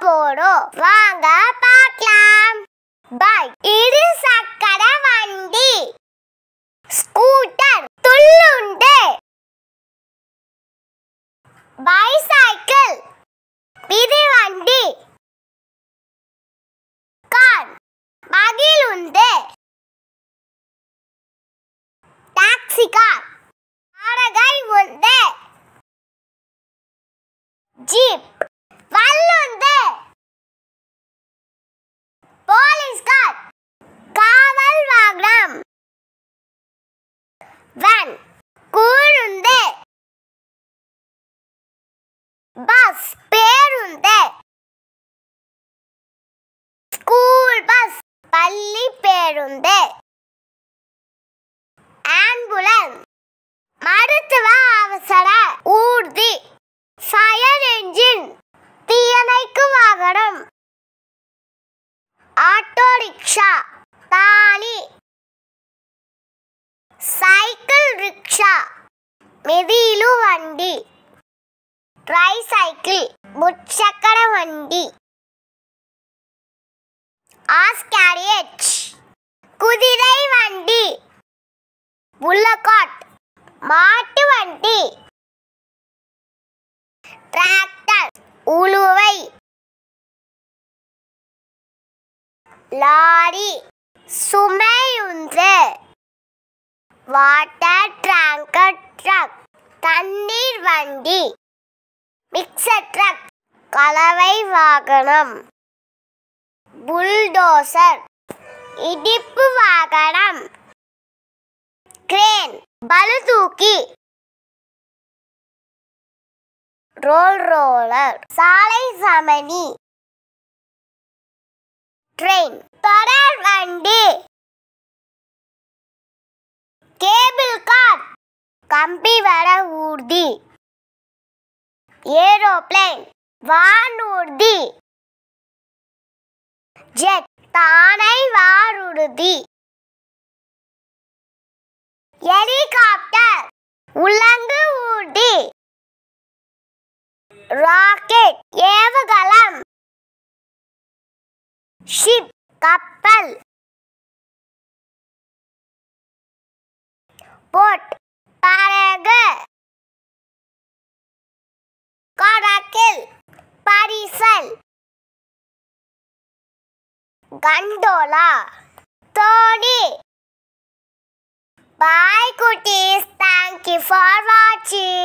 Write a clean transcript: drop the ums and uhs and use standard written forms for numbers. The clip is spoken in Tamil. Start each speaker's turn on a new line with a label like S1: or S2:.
S1: போறோம். வாங்க பார்க்கலாம். பைக் இரு சக்கர வண்டி. ஸ்கூட்டர் துள்ளுண்டு. பைசைக்கிள் மிதிவண்டி. கார் மகிழுந்து. டாக்ஸி கார் வாடகை உண்டு. ஜீப் வல்லுந்து. போலீஸ் கார் காவல் வாகனம். வேன் கூழுந்து. பஸ் பேருந்து. ஸ்கூல் பஸ் பள்ளி பேருந்து. ஆம்புலன்ஸ் மருத்துவ அவசர ஊர்தி. ஃபயர் என்ஜின் தீயணைப்பு வாகனம். ஆட்டோ ரிக்ஷா தாலி. சைக்கிள் ரிக்ஷா மிதிலு வண்டி. ட்ரைசைக்கிள் முச்சக்கர வண்டி. ஆஸ் கேரியேஜ் குதிரை வண்டி. புல்லகாட் மாட்டு வண்டி. டிராக்டர் உழுவை. லாரி சுமையுந்து. வாட்டர் டேங்கர் ட்ரக் தண்ணீர் வண்டி. மிக்சர் ட்ரக் கலவை வாகனம். புல்டோசர் இடிப்பு வாகனம். கிரேன் பளுதூக்கி. ரோலர் சாலை சமனி. ட்ரெயின் தொடர் வண்டி. கேபிள் கார் கம்பி வர ஊர்தி. ஏரோப்ளேன் வானூர்தி. ஜெட் தானை வானூர்தி. ஹெலிகாப்டர் உலங்கு ஊர்தி. ராக்கெட் ஏவுகலம். ஷிப் கப்பல். போட் படகு. கடக்கில் பரிசல். Gondola Dhoni. Bye cuties, thank you for watching.